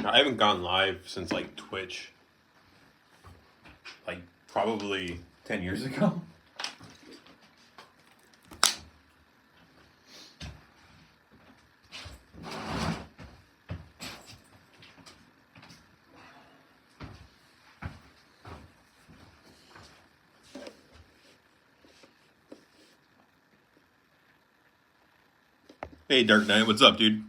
I haven't gone live since like Twitch, like probably 10 years ago. Hey, Dark Knight, what's up, dude?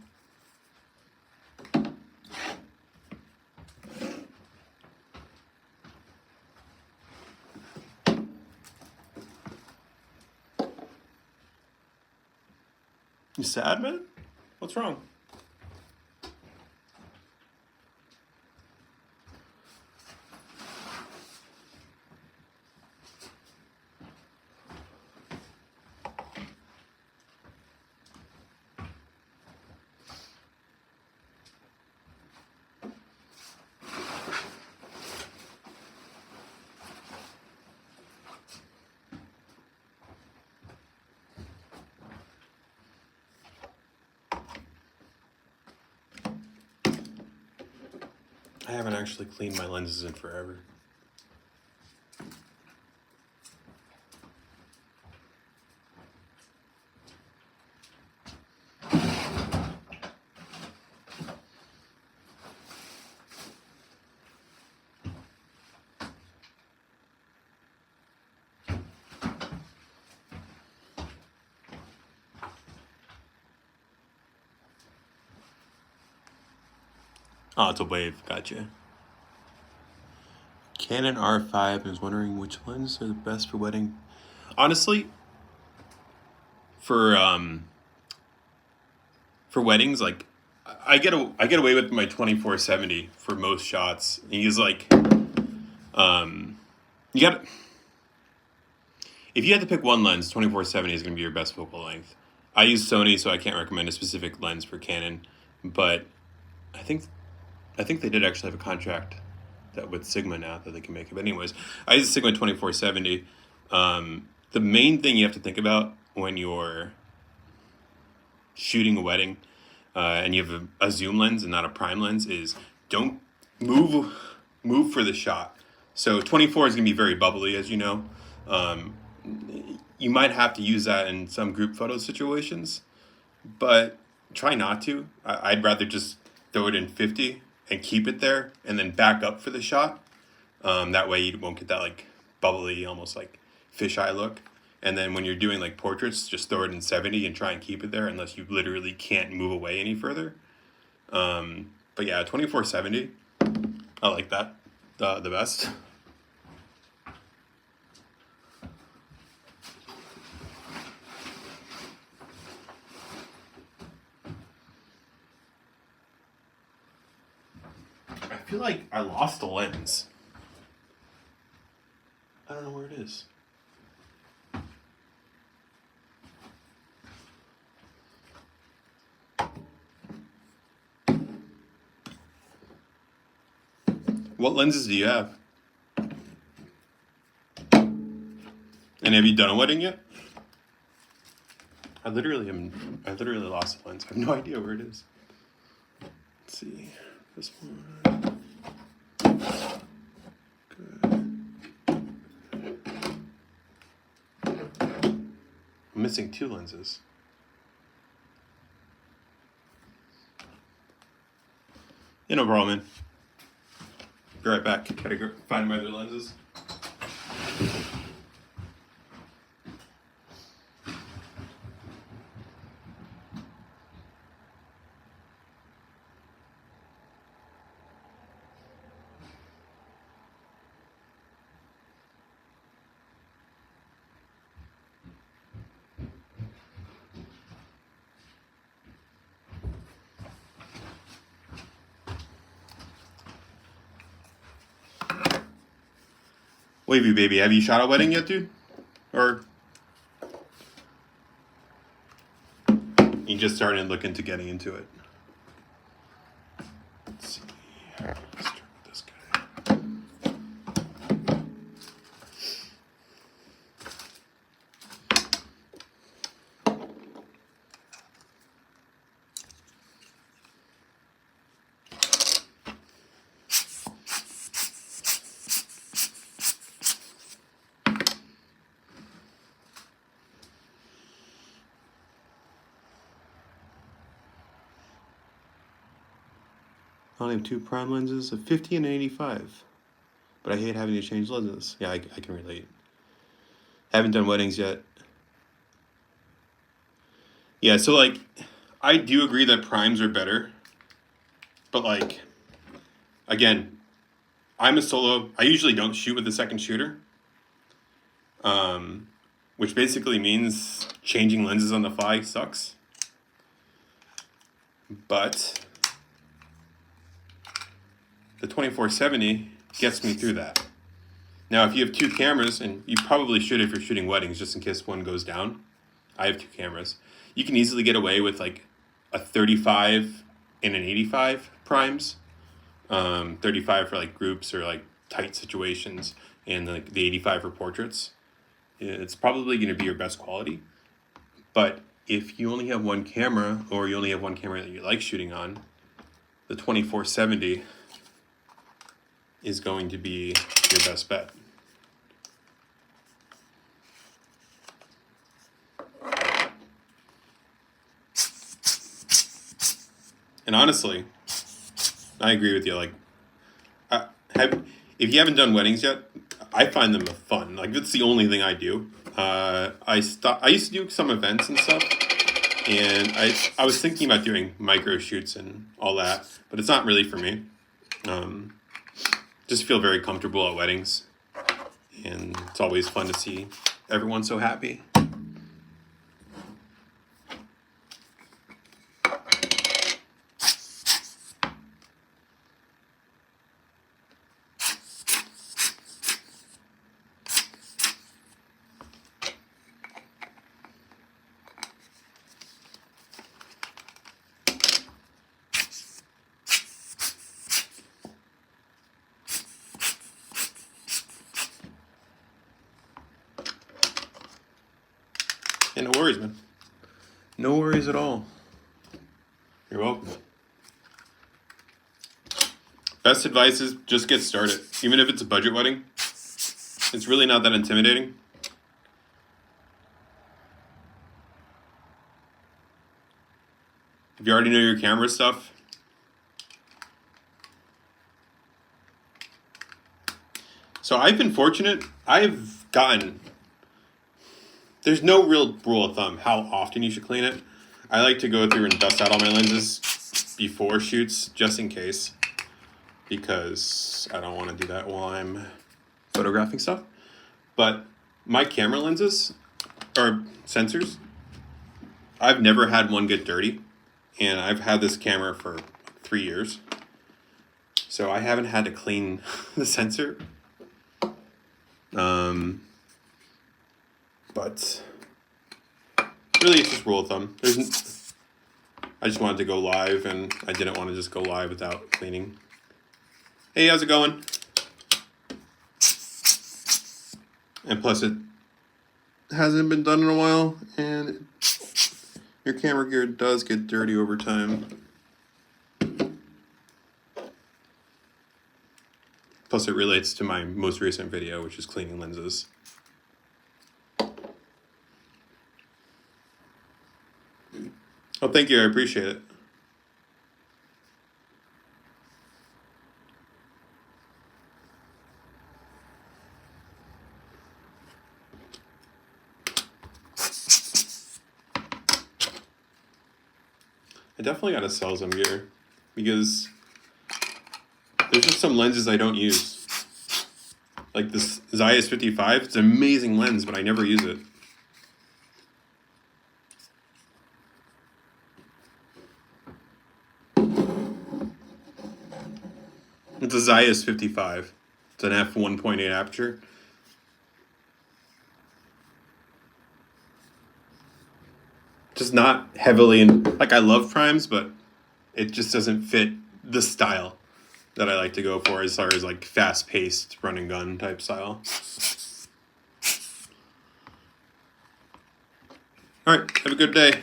You sad, man? What's wrong? I haven't actually cleaned my lenses in forever. Oh, it's a wave. Gotcha. Canon R5 is wondering which lenses are the best for wedding. Honestly, for weddings, like I get away with my 24-70 for most shots. He's like, you got if you had to pick one lens, 24-70 is going to be your best focal length. I use Sony, so I can't recommend a specific lens for Canon, but I think they did actually have a contract that with Sigma now that they can make it. But anyways, I use Sigma 24-70. The main thing you have to think about when you're shooting a wedding and you have a zoom lens and not a prime lens is don't move for the shot. So 24 is going to be very bubbly, as you know. You might have to use that in some group photo situations, but try not to. I'd rather just throw it in 50 and keep it there and then back up for the shot. That way you won't get that like bubbly, almost like fisheye look. And then when you're doing like portraits, just throw it in 70 and try and keep it there unless you literally can't move away any further. But yeah, 24-70, I like that the best. I feel like I lost the lens. I don't know where it is. What lenses do you have? And have you done a wedding yet? I literally lost the lens. I have no idea where it is. Let's see. This one. I'm missing two lenses. Yeah, no problem, man. Be right back. Gotta go find my other lenses. Wavy baby, have you shot a wedding yet, dude? Or you just started looking to getting into it? Let's see. Let's start with this guy. I only have 2 prime lenses, a 50 and an 85. But I hate having to change lenses. Yeah, I can relate. Haven't done weddings yet. Yeah, so like, I do agree that primes are better. But like, again, I'm a solo. I usually don't shoot with a second shooter. Which basically means changing lenses on the fly sucks. But the 2470 gets me through that. Now, if you have 2 cameras, and you probably should if you're shooting weddings, just in case one goes down. I have 2 cameras. You can easily get away with like a 35 and an 85 primes. 35 for like groups or like tight situations, and like the 85 for portraits. It's probably going to be your best quality. But if you only have 1 camera, or you only have 1 camera that you like shooting on, the 2470 is going to be your best bet. And honestly, I agree with you. Like, if you haven't done weddings yet, I find them fun. Like, that's the only thing I do. I used to do some events and stuff, and I was thinking about doing micro shoots and all that, but it's not really for me. Just feel very comfortable at weddings, and it's always fun to see everyone so happy. And no worries, man. No worries at all. You're welcome. Best advice is just get started. Even if it's a budget wedding, it's really not that intimidating. If you already know your camera stuff, so I've been fortunate. I've gotten, there's no real rule of thumb how often you should clean it. I like to go through and dust out all my lenses before shoots, just in case, because I don't want to do that while I'm photographing stuff. But my camera lenses, or sensors, I've never had one get dirty, and I've had this camera for 3 years, so I haven't had to clean the sensor. But really, it's just rule of thumb. I just wanted to go live, and I didn't want to just go live without cleaning. Hey, how's it going? And plus, it hasn't been done in a while, and your camera gear does get dirty over time. Plus, it relates to my most recent video, which is cleaning lenses. Oh, thank you. I appreciate it. I definitely gotta sell some gear, because there's just some lenses I don't use. Like this Zeiss 55, it's an amazing lens, but I never use it. It's a Zeiss 55. It's an f1.8 aperture. Just not heavily in, like, I love primes, but it just doesn't fit the style that I like to go for, as far as like fast-paced run and gun type style. All right, have a good day.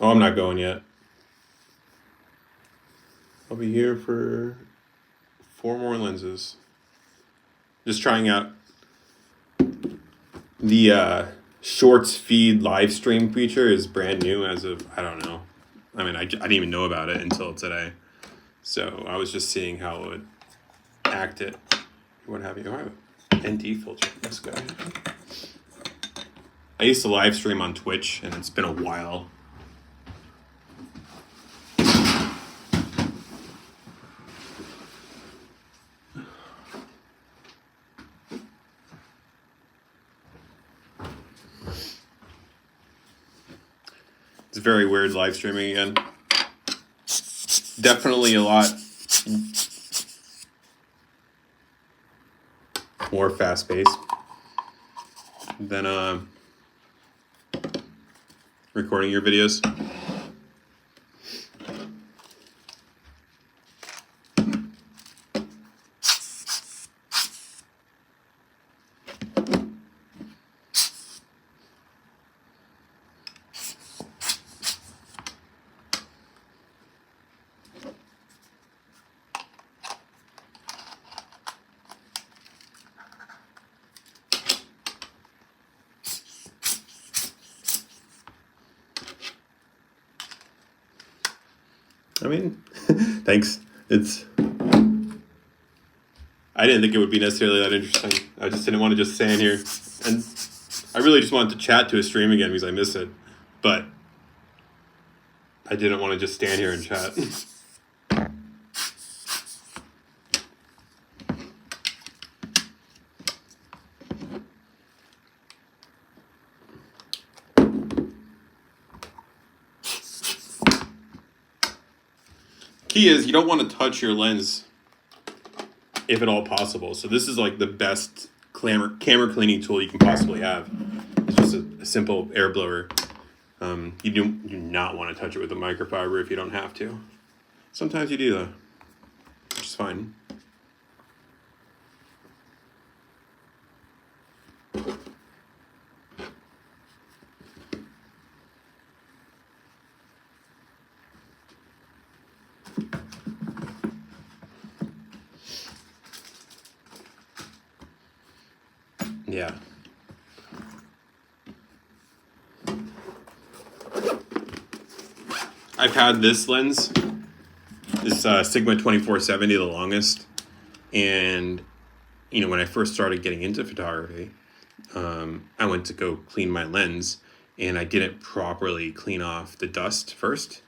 Oh, I'm not going yet. I'll be here for 4 more lenses. Just trying out the Shorts feed live stream feature is brand new as of, I don't know. I mean, I didn't even know about it until today. So I was just seeing how it would act it, what have you. Oh, I have an ND filter, this guy. I used to live stream on Twitch, and it's been a while. It's very weird live streaming again. Definitely a lot more fast paced than recording your videos. I mean, thanks. I didn't think it would be necessarily that interesting. I just didn't want to just stand here. And I really just wanted to chat to a stream again because I miss it. But I didn't want to just stand here and chat. Key is you don't want to touch your lens if at all possible. So this is like the best camera cleaning tool you can possibly have. It's just a simple air blower. You do not want to touch it with a microfiber if you don't have to. Sometimes you do though, which is fine. Yeah. I've had this lens, this Sigma 2470, the longest, and when I first started getting into photography, I went to go clean my lens, and I didn't properly clean off the dust first,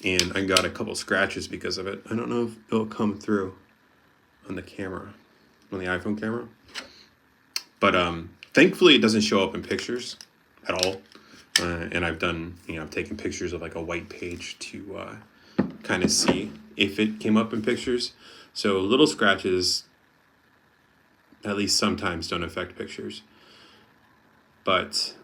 and I got a couple scratches because of it. I don't know if it'll come through on the camera, on the iPhone camera. But thankfully, it doesn't show up in pictures at all. And I've done, I've taken pictures of like a white page to kind of see if it came up in pictures. So little scratches, at least sometimes, don't affect pictures. But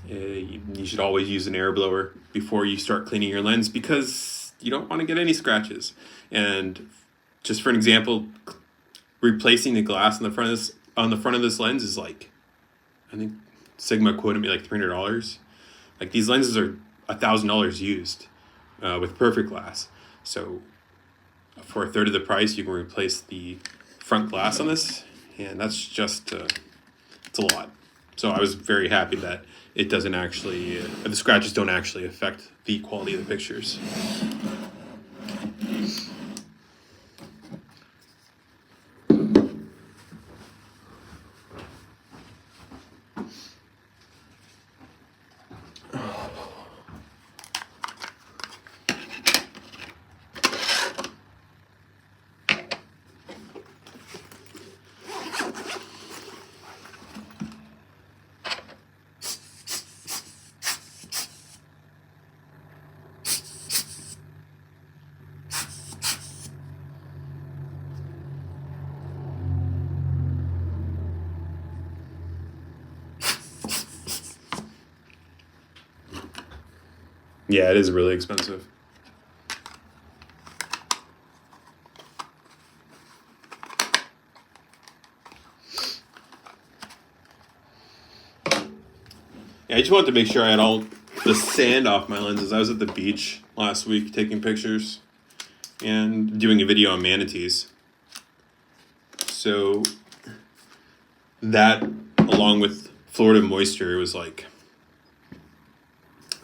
you should always use an air blower before you start cleaning your lens because you don't want to get any scratches. And just for an example, replacing the glass on the front of this lens is like, I think Sigma quoted me like $300. Like these lenses are $1,000 used with perfect glass. So for a third of the price, you can replace the front glass on this, and that's just it's a lot. So I was very happy that it doesn't actually the scratches don't actually affect the quality of the pictures. Yeah, it is really expensive. Yeah, I just wanted to make sure I had all the sand off my lenses. I was at the beach last week taking pictures, and doing a video on manatees. So that, along with Florida moisture, was like,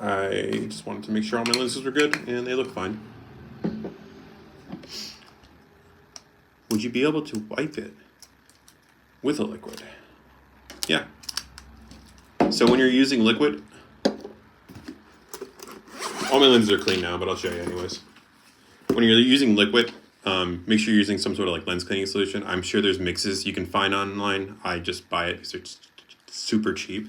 I just wanted to make sure all my lenses were good, and they look fine. Would you be able to wipe it with a liquid? Yeah. So when you're using liquid, all my lenses are clean now, but I'll show you anyways. When you're using liquid, make sure you're using some sort of like lens cleaning solution. I'm sure there's mixes you can find online. I just buy it because it's super cheap.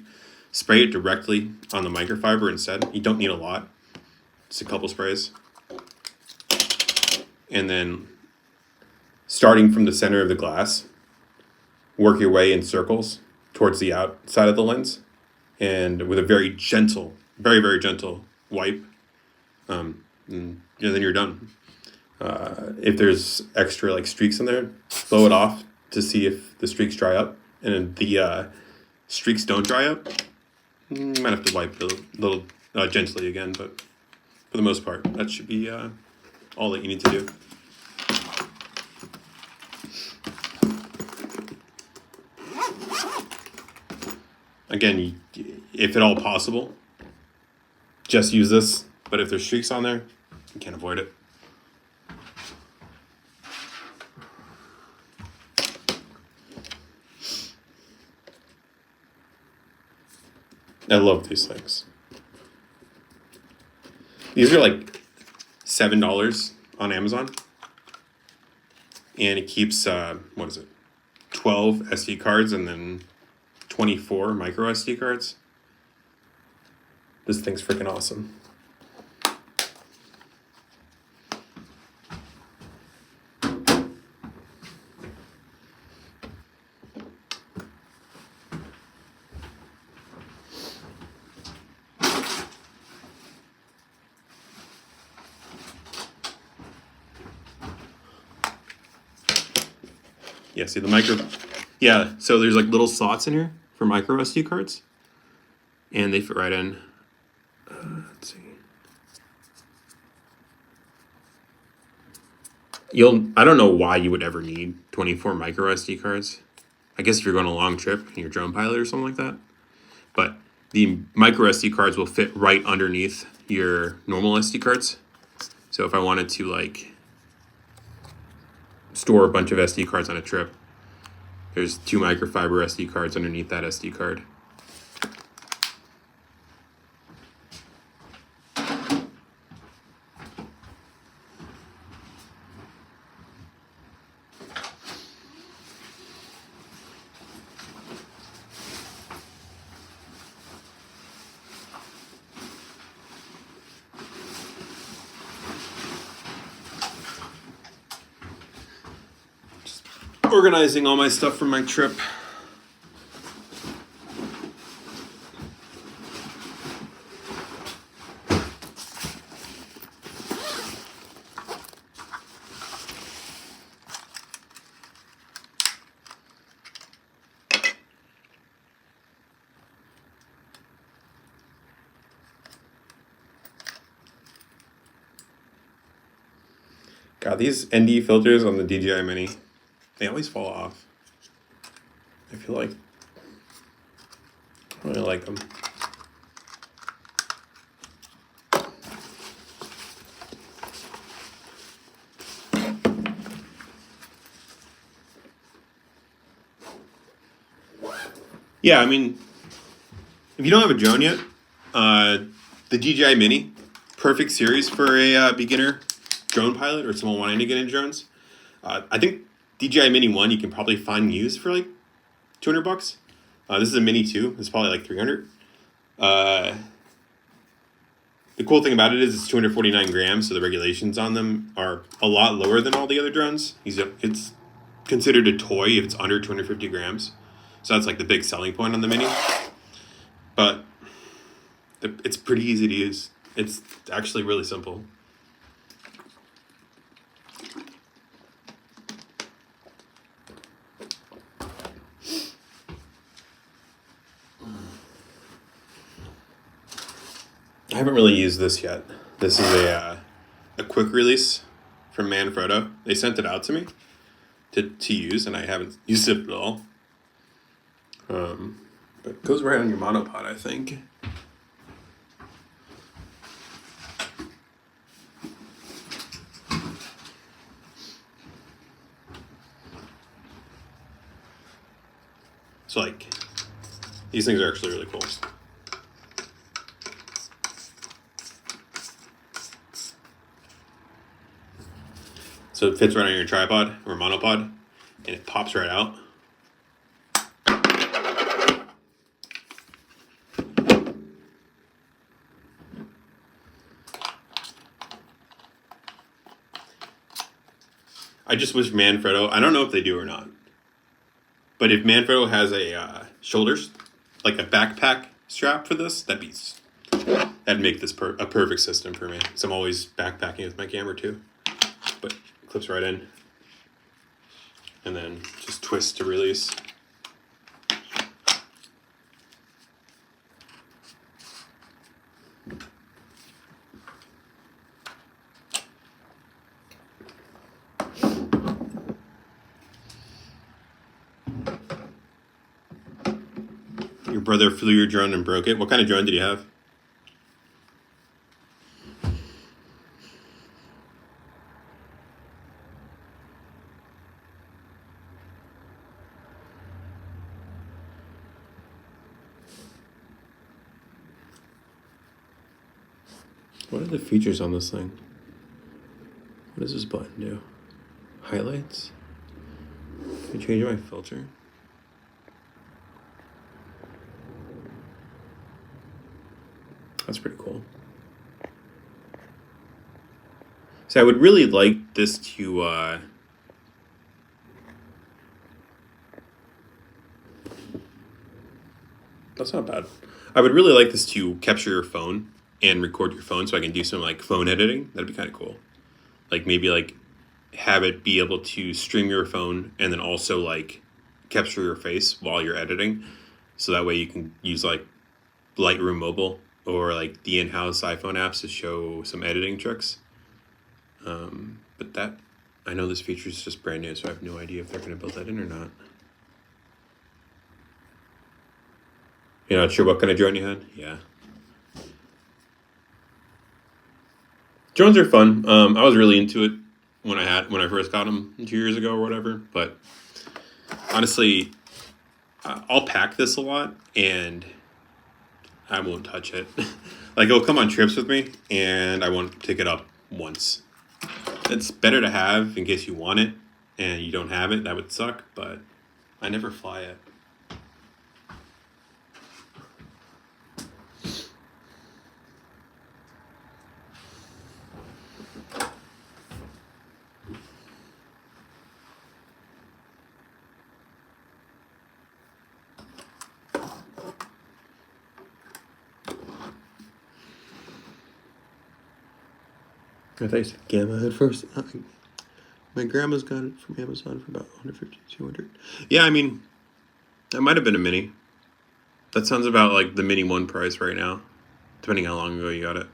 Spray it directly on the microfiber instead. You don't need a lot. Just a couple sprays. And then starting from the center of the glass, work your way in circles towards the outside of the lens. And with a very gentle, very, very gentle wipe, and then you're done. If there's extra like streaks in there, blow it off to see if the streaks dry up. And if the streaks don't dry up, you might have to wipe a little gently again, but for the most part, that should be all that you need to do. Again, if at all possible, just use this. But if there's streaks on there, you can't avoid it. I love these things. These are like $7 on Amazon. And it keeps, 12 SD cards and then 24 micro SD cards. This thing's freaking awesome. Yeah, see the micro. Yeah, so there's like little slots in here for micro SD cards, and they fit right in. Let's see. I don't know why you would ever need 24 micro SD cards. I guess if you're going on a long trip and you're a drone pilot or something like that. But the micro SD cards will fit right underneath your normal SD cards. So if I wanted to like store a bunch of SD cards on a trip, there's 2 microfiber SD cards underneath that SD card. Organizing all my stuff from my trip. God, these ND filters on the DJI Mini, they always fall off. I feel like I really like them. Yeah, I mean, if you don't have a drone yet, the DJI Mini, perfect series for a beginner drone pilot or someone wanting to get into drones. I think DJI Mini 1 you can probably find used for like $200. This is a Mini 2. It's probably like $300. The cool thing about it is it's 249 grams, so the regulations on them are a lot lower than all the other drones. It's considered a toy if it's under 250 grams. So that's like the big selling point on the Mini. But it's pretty easy to use. It's actually really simple. I haven't really used this yet. This is a quick release from Manfrotto. They sent it out to me to use, and I haven't used it at all. But it goes right on your monopod, I think. So like, these things are actually really cool. So it fits right on your tripod or monopod, and it pops right out. I just wish Manfrotto, I don't know if they do or not, but if Manfrotto has a shoulders, like a backpack strap for this, that'd make this a perfect system for me. So I'm always backpacking with my camera too. But it clips right in. And then just twist to release. Your brother flew your drone and broke it. What kind of drone did you have? What are the features on this thing? What does this button do? Highlights? Can I change my filter? That's pretty cool. So I would really like this to that's not bad. I would really like this to capture your phone and record your phone so I can do some like phone editing. That'd be kind of cool. Like maybe like have it be able to stream your phone and then also like capture your face while you're editing. So that way you can use like Lightroom Mobile or like the in-house iPhone apps to show some editing tricks. But that, I know this feature is just brand new, so I have no idea if they're going to build that in or not. You're not sure what kind of drone you had? Yeah. Drones are fun. I was really into it when I first got them 2 years ago or whatever. But honestly, I'll pack this a lot and I won't touch it. Like it'll come on trips with me and I won't pick it up once. It's better to have in case you want it and you don't have it. That would suck, but I never fly it. I thought you said Gamma at first. My grandma's got it from Amazon for about 150, 200. Yeah, I mean, that might have been a mini. That sounds about like the mini one price right now, depending how long ago you got it.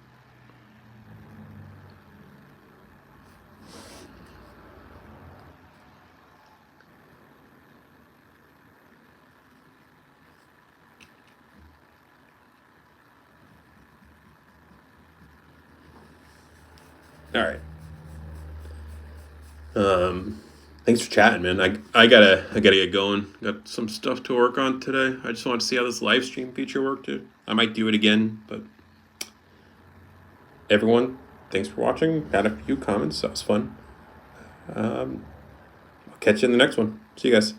All right. Thanks for chatting, man. I gotta get going. Got some stuff to work on today. I just wanted to see how this live stream feature worked. I might do it again, but everyone, thanks for watching. Had a few comments. That was fun. I'll catch you in the next one. See you guys.